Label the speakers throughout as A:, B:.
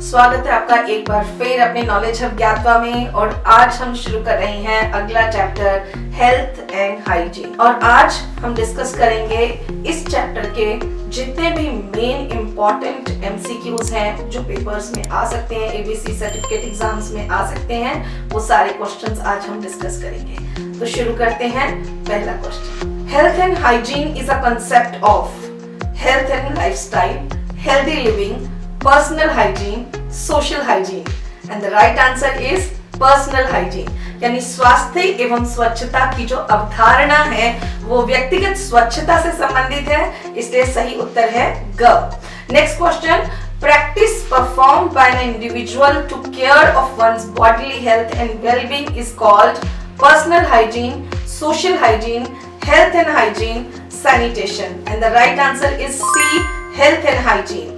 A: स्वागत है आपका एक बार फिर अपने नॉलेज हब ज्ञातवा में। और आज हम शुरू कर रहे हैं अगला चैप्टर हेल्थ एंड हाइजीन। और आज हम डिस्कस करेंगे इस चैप्टर के जितने भी मेन इंपॉर्टेंट एमसीक्यूज हैं जो पेपर्स में आ सकते हैं, एबीसी सर्टिफिकेट एग्जाम्स में आ सकते हैं, वो सारे क्वेश्चंस आज हम डिस्कस करेंगे। तो शुरू करते हैं। पहला question, health and hygiene is a concept of health and lifestyle, healthy living, personal hygiene, social hygiene. And the right answer is personal hygiene. यानी स्वास्थ्य एवं स्वच्छता की जो अवधारणा है वो व्यक्तिगत स्वच्छता से संबंधित है, इसलिए सही उत्तर है ग। Next question, practice performed by an individual to care of one's bodily health and well-being is called personal hygiene, social hygiene, health and hygiene, sanitation. And the right answer is C, health and hygiene.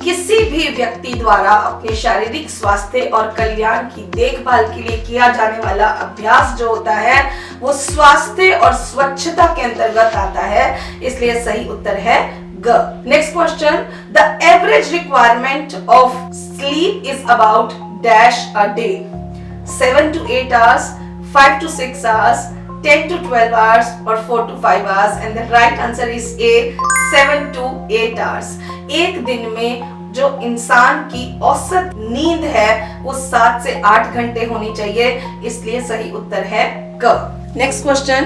A: किसी भी व्यक्ति द्वारा अपने शारीरिक स्वास्थ्य और कल्याण की देखभाल के लिए किया जाने वाला अभ्यास जो होता है वो स्वास्थ्य और स्वच्छता के अंतर्गत आता है, इसलिए सही उत्तर है ग। Next question, the average requirement of sleep is about dash a day, 7 to 8 hours, 5 to 6 hours, 10 to 12 hours और 4 to 5 hours. And the right answer is A, 7 to 8 hours. एक दिन में जो इंसान की औसत नींद है वो 7 से 8 घंटे होनी चाहिए, इसलिए सही उत्तर है क। Next question,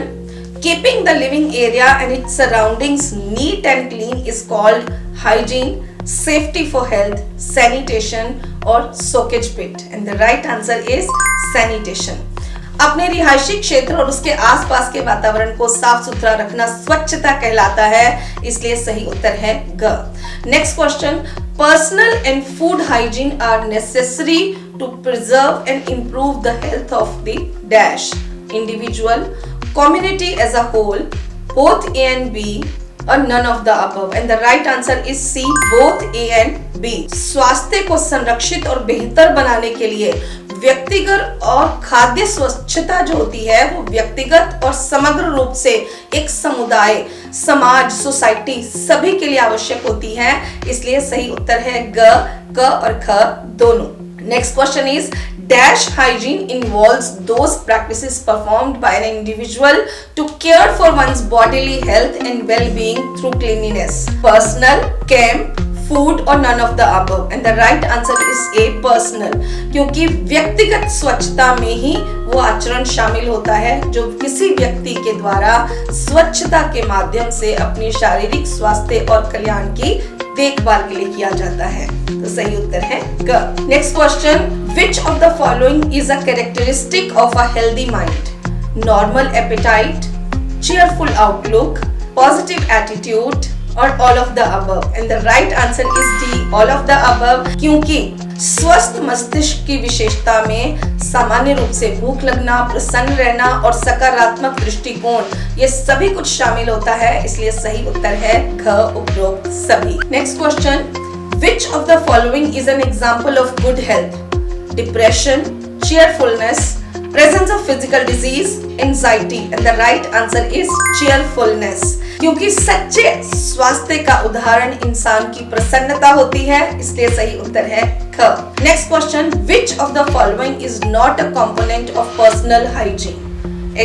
A: keeping the living area and its surroundings neat and clean is called hygiene, safety for health, sanitation और soakage pit. And the right answer is sanitation. अपने रिहायशी क्षेत्र और उसके आसपास के वातावरण को साफ सुथरा रखना स्वच्छता कहलाता है, इसलिए सही उत्तर है ग। Next question, personal and food hygiene are necessary to preserve and improve the health of the dash, individual, community as a whole, both A and B और none of the above. And the right answer is C, both A and B. स्वास्थ्य को संरक्षित और बेहतर बनाने के लिए व्यक्तिगत और खाद्य स्वच्छता जो होती है वो व्यक्तिगत और समग्र रूप से एक समुदाय, समाज, सोसाइटी सभी के लिए आवश्यक होती है, इसलिए सही उत्तर है ग, क और ख दोनों। Next question is dash hygiene involves those practices performed by an individual to care for one's bodily health and well-being through cleanliness, personal, camp, food or none of the above. And the right answer is A, personal, क्योंकि व्यक्तिगत स्वच्छता में ही वो आचरण शामिल होता है जो किसी व्यक्ति के द्वारा स्वच्छता के माध्यम से अपने शारीरिक स्वास्थ्य और कल्याण की देखभाल के लिए किया जाता है, तो सही उत्तर है ग। Next question, which of the following is a characteristic of a healthy mind? Normal appetite, cheerful outlook, positive attitude or all of the above. And the right answer is D, all of the above, क्योंकि स्वस्थ मस्तिष्क की विशेषता में सामान्य रूप से भूख लगना, प्रसन्न रहना और सकारात्मक दृष्टिकोण ये सभी कुछ शामिल होता है, इसलिए सही उत्तर है घ, उपरोक्त सभी। Next question, which of the following is an example of good health? Depression, cheerfulness, presence of physical disease, anxiety. And the right answer is cheerfulness, क्योंकि सच्चे स्वास्थ्य का उदाहरण इंसान की प्रसन्नता होती है, इसलिए सही उत्तर है ख। Next question, which of the following is not a component of personal hygiene?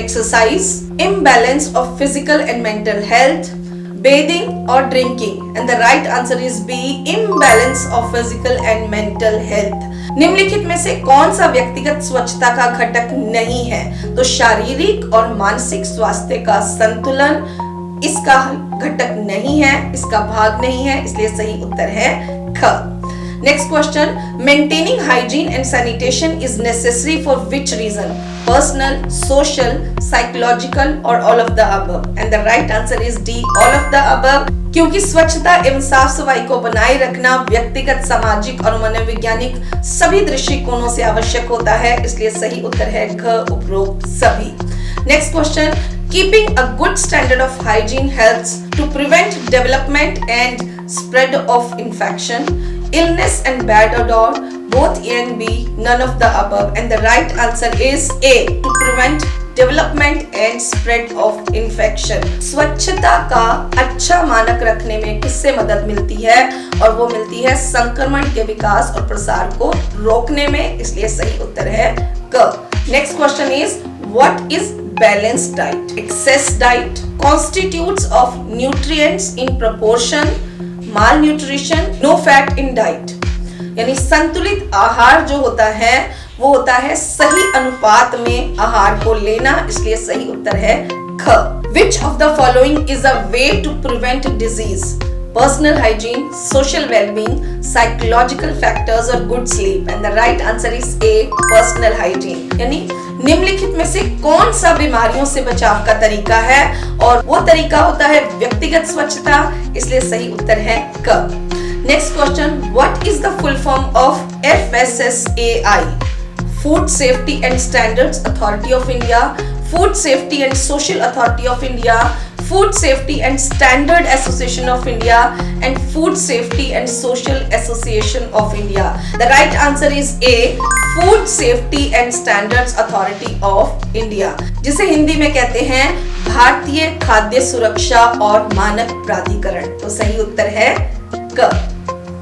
A: Exercise, imbalance of physical and mental health, bathing or drinking. And the right answer is B, imbalance of physical and mental health. निम्नलिखित में से कौन सा व्यक्तिगत स्वच्छता का घटक नहीं है? तो शारीरिक और मानसिक स्वास्थ्य का संतुलन इसका घटक नहीं है, इसका भाग नहीं है, इसलिए सही उत्तर है ख। Next question, maintaining hygiene and sanitation is necessary for which reason? Personal, social, psychological और all of the above. And the right answer is D, all of the above, क्योंकि स्वच्छता एवं साफ सफाई को बनाए रखना व्यक्तिगत, सामाजिक और मनोवैज्ञानिक सभी दृष्टिकोणों से आवश्यक होता है, इसलिए सही उत्तर है घ, उपरोक्त सभी। Next question, keeping a good standard of hygiene helps to prevent development and spread of infection, illness and bad odor, both A and B, none of the above. And the right answer is A, to prevent development and spread of infection. स्वच्छता का अच्छा मानक रखने में किससे मदद मिलती है? और वो मिलती है संक्रमण के विकास और प्रसार को रोकने में, इसलिए सही उत्तर है क। Next question is what is balanced diet? Excess diet constitutes of nutrients in proportion, malnutrition, no fat in diet। यानी संतुलित आहार जो होता है वो होता है सही अनुपात में आहार को लेना, इसलिए सही उत्तर है ख। Which of the following is a way to prevent disease? Personal hygiene, social well-being, psychological factors or good sleep, and the right answer is A, personal hygiene। यानी निम्नलिखित में से कौन सा बीमारियों से बचाव का तरीका है? और वो तरीका होता है व्यक्तिगत स्वच्छता, इसलिए सही उत्तर है क। Next question, what is the full form of FSSAI? Food safety and standards authority of India, food safety and social authority of India, Food Safety and Standard Association of India, and Food Safety and Social Association of India। The right answer is A, Food Safety and Standards Authority of India, जिसे हिंदी में कहते हैं भारतीय खाद्य सुरक्षा और मानक प्राधिकरण। तो सही उत्तर है क।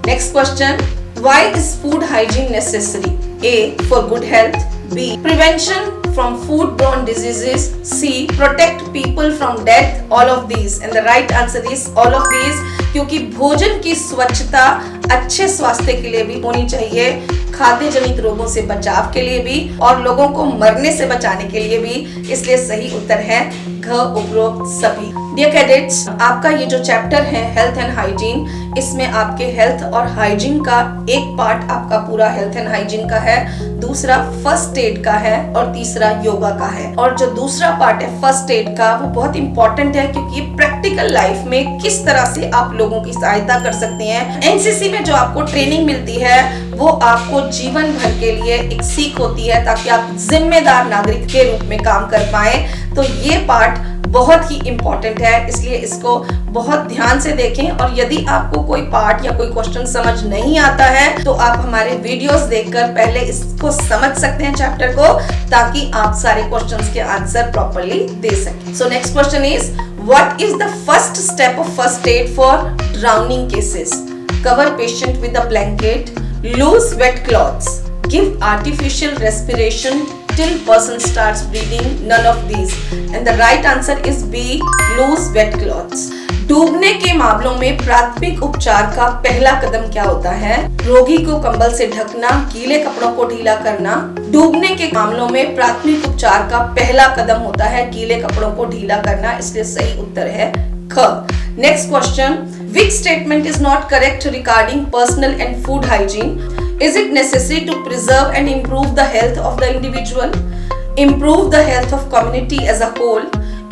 A: Next question, why is food hygiene necessary? A, for good health, B, prevention from food-borne diseases, C, protect people from death, all of these, and the right answer is all of these, क्योंकि भोजन की स्वच्छता अच्छे स्वास्थ्य के लिए भी होनी चाहिए, खाद्य जनित रोगों से बचाव के लिए भी और लोगों को मरने से बचाने के लिए भी, इसलिए सही उत्तर है घ, उपरोक्त सभी। डियर कैडेट्स, आपका ये जो चैप्टर है हेल्थ एंड हाइजीन, इसमें आपके हेल्थ और हाइजीन का एक पार्ट आपका पूरा हेल्थ एंड हाइजीन का है, दूसरा फर्स्ट एड का है और तीसरा योगा का है। और जो दूसरा पार्ट है फर्स्ट एड का, वो बहुत इंपॉर्टेंट है क्योंकि प्रैक्टिकल लाइफ में किस तरह से आप लोगों की सहायता कर सकते हैं। एनसीसी में जो आपको ट्रेनिंग मिलती है वो आपको जीवन भर के लिए एक सीख होती है ताकि आप जिम्मेदार नागरिक के रूप में काम कर पाए। तो ये पार्ट बहुत ही इंपॉर्टेंट है, इसलिए इसको बहुत ध्यान से देखें। और यदि आपको कोई पार्ट या कोई क्वेश्चन समझ नहीं आता है तो आप हमारे वीडियोस देखकर पहले इसको समझ सकते हैं चैप्टर को, ताकि आप सारे क्वेश्चंस के आंसर प्रॉपर्ली दे सकें। So next question is what is the first step of first aid for drowning cases? Cover patient with a blanket, lose weight clothes, give artificial respiration till person starts breathing, none of these, and the right answer is B, loose wet cloths। डूबने के मामलों में प्राथमिक उपचार का पहला कदम क्या होता है? रोगी को कंबल से ढकना, गीले कपड़ों को ढीला करना। डूबने के मामलों में प्राथमिक उपचार का पहला कदम होता है गीले कपड़ों को ढीला करना, इसलिए सही उत्तर है ख। Next question, which statement is not correct regarding personal and food hygiene? Is it necessary to preserve and improve the health of the individual, improve the health of community as a whole,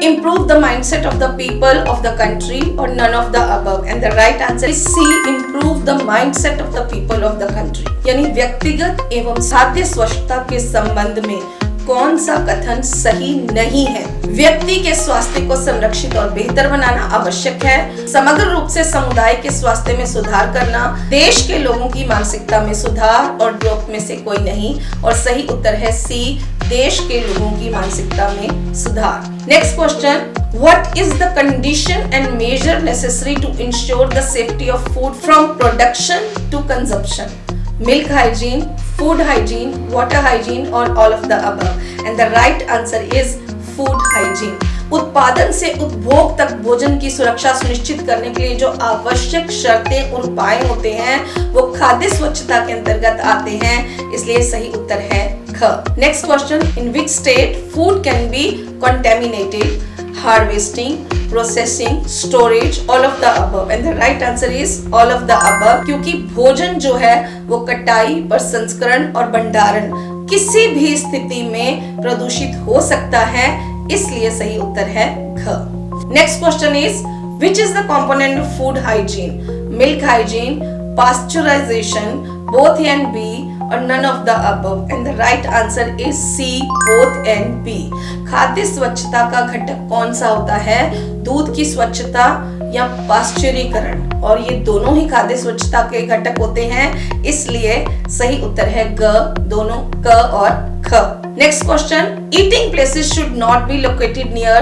A: improve the mindset of the people of the country, or none of the above? And the right answer is C, improve the mindset of the people of the country। यानी व्यक्तिगत एवं खाद्य स्वच्छता के संबंध में कौन सा कथन सही नहीं है? व्यक्ति के स्वास्थ्य को संरक्षित और बेहतर बनाना आवश्यक है, समग्र रूप से समुदाय के स्वास्थ्य में सुधार करना, देश के लोगों की मानसिकता में सुधार, और ड्रॉप में से कोई नहीं। और सही उत्तर है सी, देश के लोगों की मानसिकता में सुधार। Next question, what is the condition and measure necessary to ensure the safety of food from production to consumption? Milk hygiene, food hygiene, water hygiene, or all of the above? And the right answer is food hygiene। उत्पादन से उपभोग तक भोजन की सुरक्षा सुनिश्चित करने के लिए जो आवश्यक शर्तें और उपाय होते हैं वो खाद्य स्वच्छता के अंतर्गत आते हैं, इसलिए सही उत्तर है ख। Next question, in which state food can be contaminated? Harvesting, processing, storage, all of the above. And the right answer is all of the above, क्योंकि भोजन जो है वो कटाई, प्रसंस्करण और भंडारण किसी भी स्थिति में प्रदूषित हो सकता है, इसलिए सही उत्तर है घ। Next question is which is the component of food hygiene? Milk hygiene, pasteurization, both A and B, और none of the above? And the right answer is C, both and B. खाद्य स्वच्छता का घटक कौन सा होता है? दूध की स्वच्छता या पाश्चरीकरण? और ये दोनों ही खाद्य स्वच्छता के घटक होते हैं, इसलिए सही उत्तर है ग, दोनों क और ख. Next question, eating places should not be located near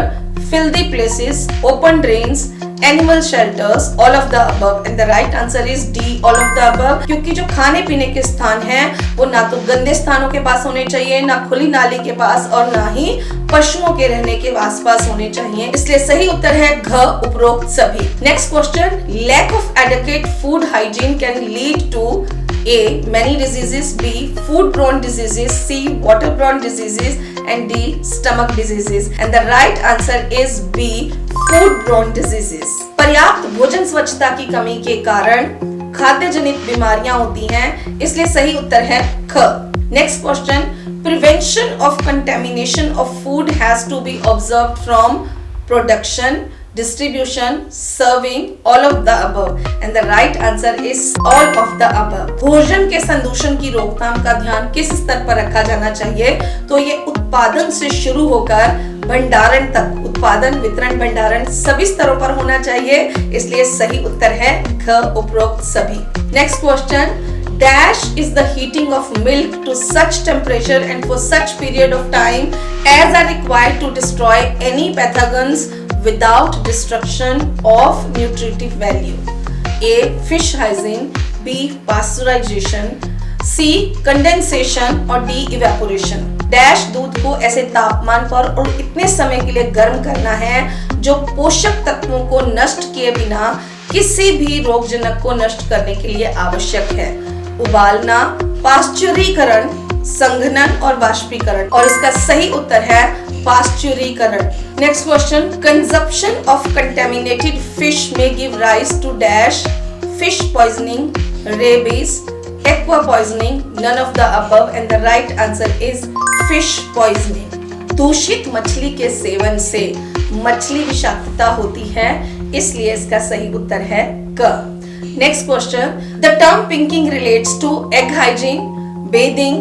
A: filthy places, open drains, animal shelters, all of the above, and the right answer is D, all of the above. क्योंकि जो खाने पीने के स्थान हैं वो ना तो गंदे स्थानों के पास होने चाहिए, ना खुली नाली के पास, और ना ही पशुओं के रहने के आसपास होने चाहिए, इसलिए सही उत्तर है घ, उपरोक्त सभी. Next question, lack of adequate food hygiene can lead to A, many diseases, B, food-borne diseases, C, water-borne diseases, and D, stomach diseases. And the right answer is B, food-borne diseases. पर्याप्त भोजन स्वच्छता की कमी के कारण खाद्य जनित बीमारियां होती हैं, इसलिए सही उत्तर है ख. Next question, prevention of contamination of food has to be observed from production, distribution, serving, all of the above, and the right answer is all of the above. भोजन के संदूषण की रोकथाम का ध्यान किस स्तर पर रखा जाना चाहिए? तो ये उत्पादन से शुरू होकर भंडारण तक, उत्पादन, वितरण, भंडारण सभी स्तरों पर होना चाहिए, इसलिए सही उत्तर है ख, उपरोक्त सभी. Next question, dash is the heating of milk to such temperature and for such period of time as are required to destroy any pathogens without destruction of nutritive value. A, fish hygiene, B, pasteurization, C, condensation और D, evaporation. Dash दूध को ऐसे तापमान पर और इतने समय के लिए गर्म करना है जो पोषक तत्वों को नष्ट किए बिना किसी भी रोगजनक को नष्ट करने के लिए आवश्यक है. उबालना, पाश्चुरीकरण, संघनन और वाष्पीकरण, और इसका सही उत्तर है पाश्चुरीकरण. Next question, consumption of contaminated fish may give rise to dash, fish poisoning, rabies, aqua poisoning, none of the above, and the right answer is fish poisoning. दूषित मछली के सेवन से मछली विषाक्तता होती है, इसलिए इसका सही उत्तर है क. Next question, the term pinking relates to egg hygiene, bathing,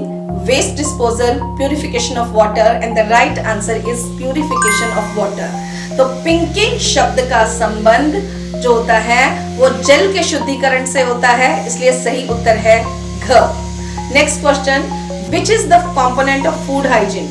A: waste disposal, purification of water, and the right answer is purification of water. तो pinking शब्द का संबंध जो होता है वो जल के शुद्धिकरण से होता है, इसलिए सही उत्तर है घ. Next question, which is the component of food hygiene?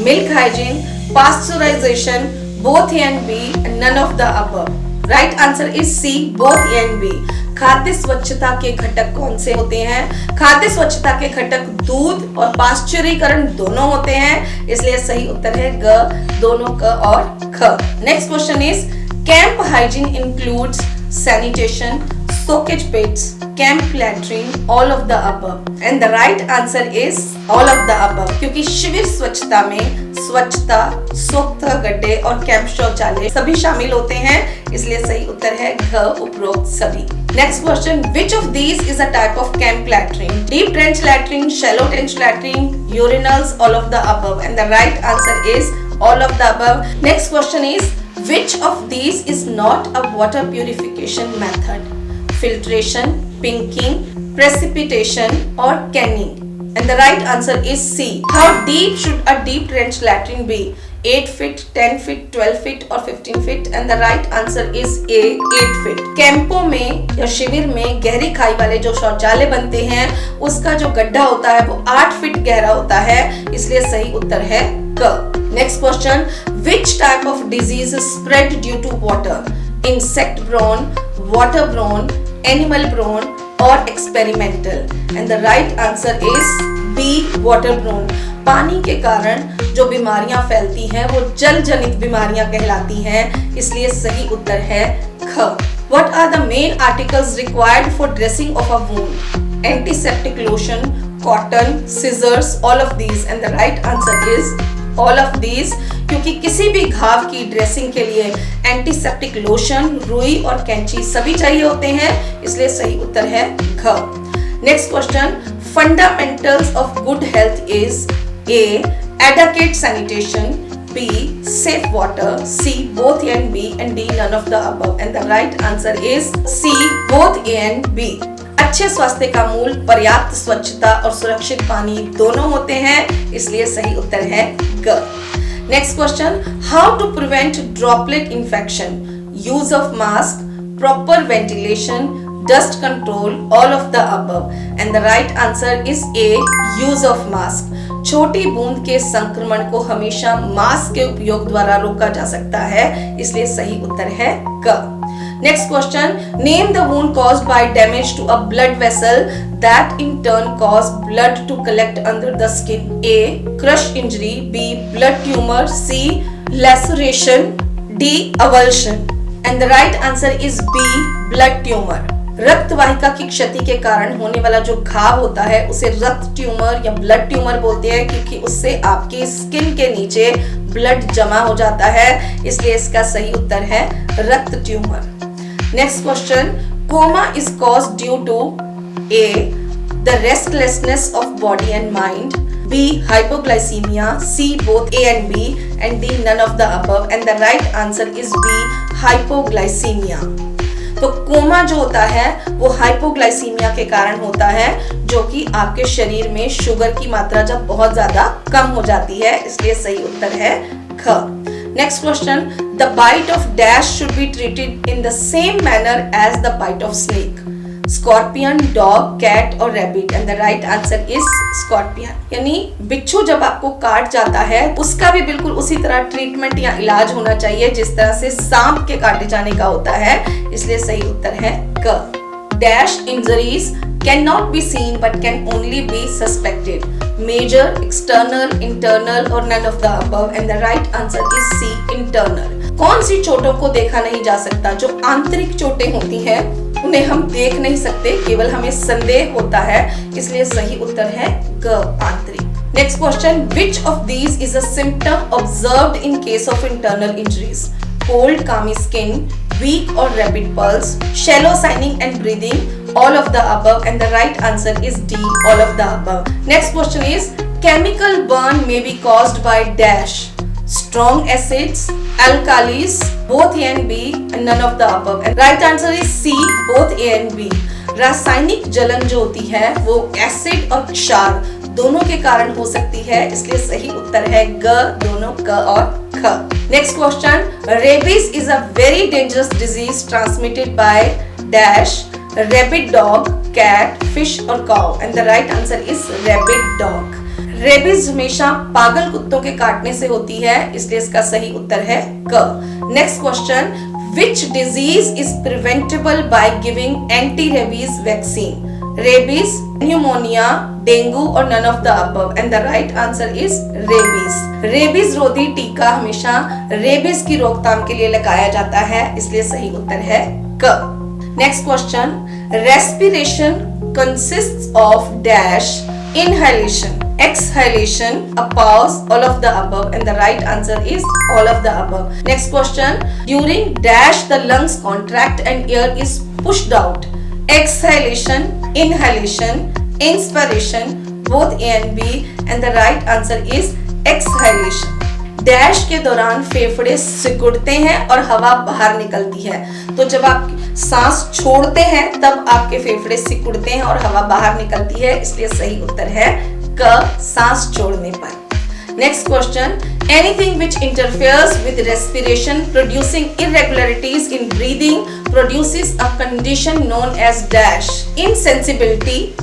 A: Milk hygiene, pasteurization, both A and B, and none of the above. Right answer is C, both A and B. खाद्य स्वच्छता के घटक कौन से होते हैं? खाद्य स्वच्छता के घटक दूध और पाश्चुरीकरण दोनों होते हैं, इसलिए सही उत्तर है ग, दोनों क और ख. Next question is, camp hygiene includes sanitation, soakage pits, camp latrine, all of the above, and the right answer is all of the above, क्योंकि शिविर स्वच्छता में स्वच्छता, सोक्त गड्ढे और कैंप शौचालय सभी शामिल होते हैं, इसलिए सही उत्तर है घ, उपरोक्त सभी. Next question, which of these is a type of camp latrine? Deep trench latrine, shallow trench latrine, urinals, all of the above, and the right answer is all of the above. Next question is, which of these is not a water purification method? Filtration, pinking, precipitation or canning, and the right answer is C. How deep should a deep trench latrine be? 8 feet, 10 feet, 12 feet or 15 feet, and the right answer is A, 8 feet. कैंपों में या शिविर में गहरी खाई वाले जो शौचालय बनते हैं उसका जो गड्ढा होता है वो 8 फीट गहरा होता है, इसलिए सही उत्तर है क. Next question, which type of disease is spread due to water? Insect borne, water borne, animal borne or experimental, and the right answer is B, water borne. पानी के कारण जो बीमारियां फैलती हैं वो जल जनित बीमारियां कहलाती हैं, इसलिए सही उत्तर है ख. What are the main articles required for dressing of a wound? Antiseptic lotion, cotton, scissors, all of these, and the right answer is all of these, क्योंकि किसी भी घाव की ड्रेसिंग के लिए एंटीसेप्टिक लोशन, रुई और कैंची सभी चाहिए होते हैं, इसलिए सही उत्तर है घ. Next question, fundamentals of good health is A, adequate sanitation, B, safe water, C, both A and B, and D, none of the above, and the right answer is C, both A and B. अच्छे स्वास्थ्य का मूल पर्याप्त स्वच्छता और सुरक्षित पानी दोनों होते हैं, इसलिए सही उत्तर है ग. Next question, how to prevent droplet infection? Use of mask, proper ventilation, dust control, all of the above, and the right answer is A, use of mask. छोटी बूंद के संक्रमण को हमेशा मास्क के उपयोग द्वारा रोका जा सकता है, इसलिए सही उत्तर है क। Next question, name the wound caused by damage to a blood vessel that in turn cause blood to collect under the skin. A. Crush injury. B. Blood tumor. C. Laceration. D. Avulsion. And the right answer is B. Blood tumor. रक्त वाहिका की क्षति के कारण होने वाला जो घाव होता है उसे रक्त ट्यूमर या ब्लड ट्यूमर बोलते हैं, क्योंकि उससे आपकी स्किन के नीचे ब्लड जमा हो जाता है, इसलिए इसका सही उत्तर है रक्त tumour. Next question, coma is caused due to A. the restlessness of body and mind, B. hypoglycemia, C. both A and B, and D. none of the above, and the right answer is B. hypoglycemia। तो coma जो होता है वो hypoglycaemia के कारण होता है, जो कि आपके शरीर में शुगर की मात्रा जब बहुत ज्यादा कम हो जाती है, इसलिए सही उत्तर है ख। Next question, the bite of dash should be treated in the same manner as the bite of snake, scorpion, dog, cat और rabbit, and the right answer is scorpion. यानी बिच्छू जब आपको काट जाता है उसका भी बिल्कुल उसी तरह ट्रीटमेंट या इलाज होना चाहिए जिस तरह से सांप के काटे जाने का होता है, इसलिए सही उत्तर है क। Dash injuries can not be seen but can only be suspected, major, external, internal और none of the above, and the right answer is C, internal. कौन सी चोटों को देखा नहीं जा सकता? जो आंतरिक चोटें होती हैं उन्हें हम देख नहीं सकते, केवल हमें संदेह होता है, इसलिए सही उत्तर है ग, आंतरिक। Next question, which of these is a symptom observed in case of internal injuries? Cold, clammy skin, weak or rapid pulse, shallow signing and breathing, all of the above, and the right answer is D, all of the above. Next question is, chemical burn may be caused by dash, strong acids, alkalis, both A and B, and none of the above. And right answer is C, both A and B. रासायनिक जलन जो होती है वो acid और क्षार दोनों के कारण हो सकती है, इसलिए सही उत्तर है ग, दोनों क और ख। Next question, rabies is a very dangerous disease transmitted by dash, rabbit dog, cat, fish और cow, and the right answer is rabbit dog. Rabies हमेशा पागल कुत्तों के काटने से होती है, इसलिए इसका सही उत्तर है क। Next question, which disease is preventable by giving anti-rabies vaccine? Rabies, pneumonia, dengue or none of the above, and the right answer is rabies. Rabies रोधी टीका हमेशा रेबीज की रोकथाम के लिए लगाया जाता है, इसलिए सही उत्तर है क। Next question, respiration consists of dash, inhalation, exhalation, a pause, all of the above, and the right answer is all of the above. Next question, during dash the lungs contract and air is pushed out, exhalation, inhalation, inspiration, both A and B, and the right answer is exhalation. Dash के दौरान फेफड़े सिकुड़ते हैं और हवा बाहर निकलती है, तो जब आप सांस छोड़ते हैं तब आपके फेफड़े सिकुड़ते हैं और हवा बाहर निकलती है, इसलिए सही उत्तर है क, सांस छोड़ने पर। Next question, anything which interferes with respiration producing irregularities in breathing produces a condition known as dash, insensibility,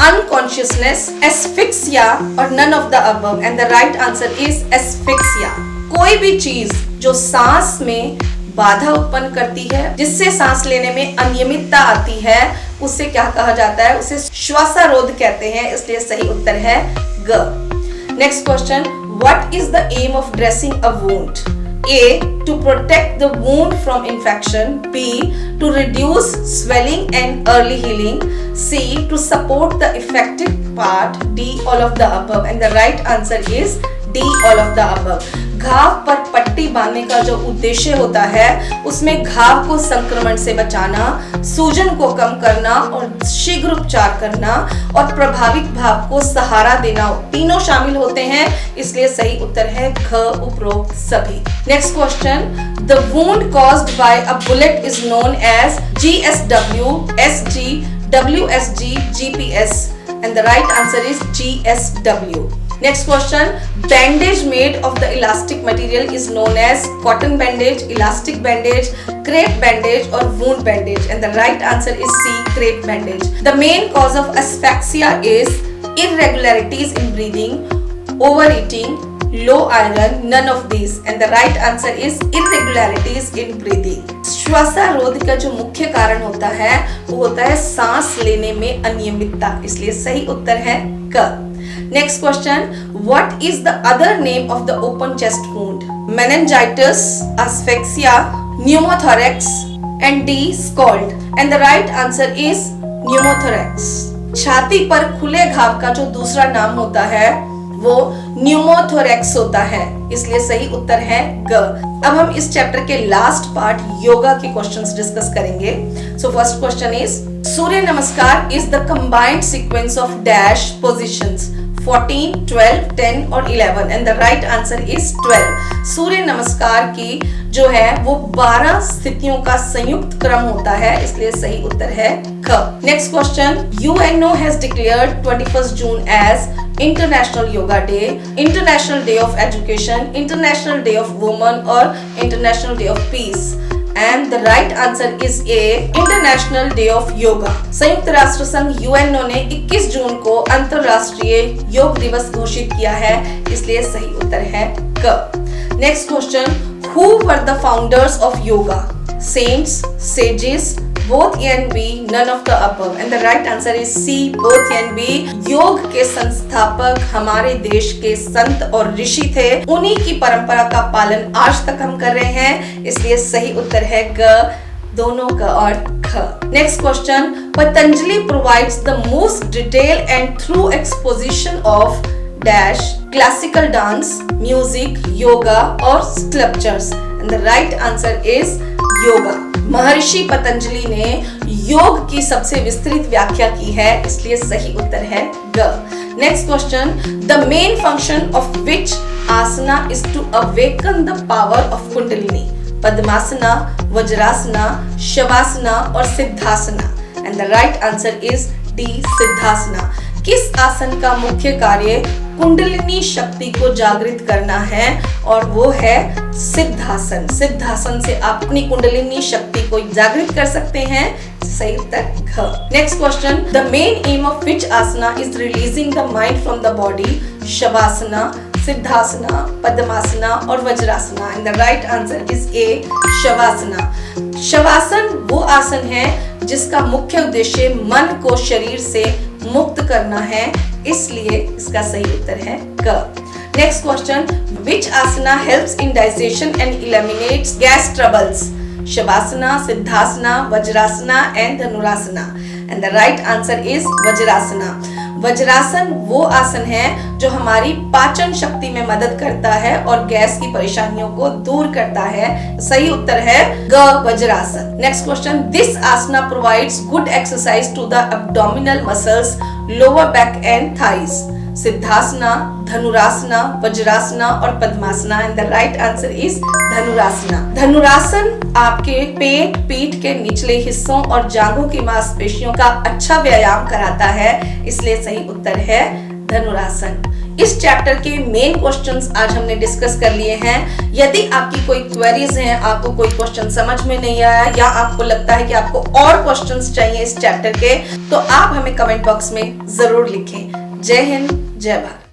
A: unconsciousness, asphyxia or none of the above, and the right answer is asphyxia। कोई भी चीज जो सांस में बाधा उत्पन्न करती है, जिससे सांस लेने में अनियमितता आती है, उसे क्या कहा जाता है? उसे श्वासारोध कहते हैं, इसलिए सही उत्तर है ग। Next question, what is the aim of dressing a wound? A. To protect the wound from infection. B. To reduce swelling and early healing. C. To support the affected part. D. All of the above. And the right answer is D. All of the above. घाव पर पट्टी बांधने का जो उद्देश्य होता है उसमें घाव को संक्रमण से बचाना, सूजन को कम करना और शीघ्र उपचार करना और प्रभावित भाग को सहारा देना, तीनों शामिल होते हैं, इसलिए सही उत्तर है घ, उपरोक्त सभी। Next question, the wound caused by a bullet is known as GSW, SG, WSG, GPS, and the right answer is GSW. Next question, bandage made of the elastic material is known as cotton bandage, elastic bandage, crepe bandage or wound bandage, and the right answer is C, crepe bandage. The main cause of asphyxia is irregularities in breathing, overeating, low iron, none of these. And the right answer is irregularities in breathing. श्वासारोध का जो मुख्य कारण होता है वो होता है सांस लेने में अनियमितता, इसलिए सही उत्तर है क। Next question, what is the other name of the open chest wound? Meningitis, asphyxia, pneumothorax and D, scald. And the right answer is pneumothorax. छाती पर खुले घाव का जो दूसरा नाम होता है वो न्यूमोथोरेक्स होता है, इसलिए सही उत्तर है ग। अब हम इस चैप्टर के लास्ट पार्ट योगा के क्वेश्चंस डिस्कस करेंगे। सो फर्स्ट क्वेश्चन इज सूर्य नमस्कार is the combined sequence of dash positions 14, 12, 10 और 11 and the right answer is 12। सूर्य नमस्कार की जो है वो 12 स्थितियों का संयुक्त क्रम होता है, इसलिए सही उत्तर है ख। Next question, UNO has declared 21 June as international yoga day, international day of education, international day of women और international day of peace. And the right answer is A, International Day of Yoga. संयुक्त राष्ट्र संघ UNO ने 21 जून को अंतरराष्ट्रीय योग दिवस घोषित किया है, इसलिए सही उत्तर है क। Next question, Who were the founders of yoga? Saints, sages, both A and B, none of the above. And the right answer is C, both A and B. योग के संस्थापक हमारे देश के संत और ऋषि थे, उन्हीं की परंपरा का पालन आज तक हम कर रहे हैं, इसलिए सही उत्तर है ग, दोनों का और ख। Next question, Patanjali provides the most detail and through exposition of dash classical dance, music, yoga और sculptures. And the right answer is yoga. Maharshi Patanjali ने योग की सबसे विस्तृत व्याख्या की है, इसलिए सही उत्तर है ग। Next question, the main function of which asana is to awaken the power of kundalini? Padmasana, vajrasana, shavasana और siddhasana. And the right answer is D, siddhasana. किस आसन का मुख्य कार्य कुंडलिनी शक्ति को जागृत करना है? और वो है सिद्धासन। सिद्धासन से आप अपनी कुंडलिनी शक्ति को जागृत कर सकते हैं, सही उत्तर घ। Next question, the main aim of which asana is releasing the mind from the body? Shavasana, siddhasana, padmasana और vajrasana. And the right answer is A, shavasana. शवासन वो आसन है जिसका मुख्य उद्देश्य मन को शरीर से मुक्त करना है, इसलिए इसका सही उत्तर है क। Next question, which asana helps in digestion and eliminates gas troubles? Shavasana, siddhasana, vajrasana and dhanurasana. And the right answer is vajrasana. वज्रासन वो आसन है जो हमारी पाचन शक्ति में मदद करता है और गैस की परेशानियों को दूर करता है, सही उत्तर है ग, वज्रासन। Next question, this asana provides good exercise to the abdominal muscles, lower back and thighs. Siddhasana, dhanurasana, vajrasana और padmasana. And the right answer is dhanurasana. धनुरासन आपके पेट, पीठ के निचले हिस्सों और जांघों की मांसपेशियों का अच्छा व्यायाम कराता है, इसलिए सही उत्तर है धनुरासन। इस चैप्टर के मेन क्वेश्चंस आज हमने डिस्कस कर लिए हैं। यदि आपकी कोई क्वेरीज हैं, आपको कोई क्वेश्चन समझ में नहीं आया या आपको लगता है कि आपको और क्वेश्चंस चाहिए इस चैप्टर के, तो आप हमें कमेंट बॉक्स में जरूर लिखें। जय हिंद, जय भारत।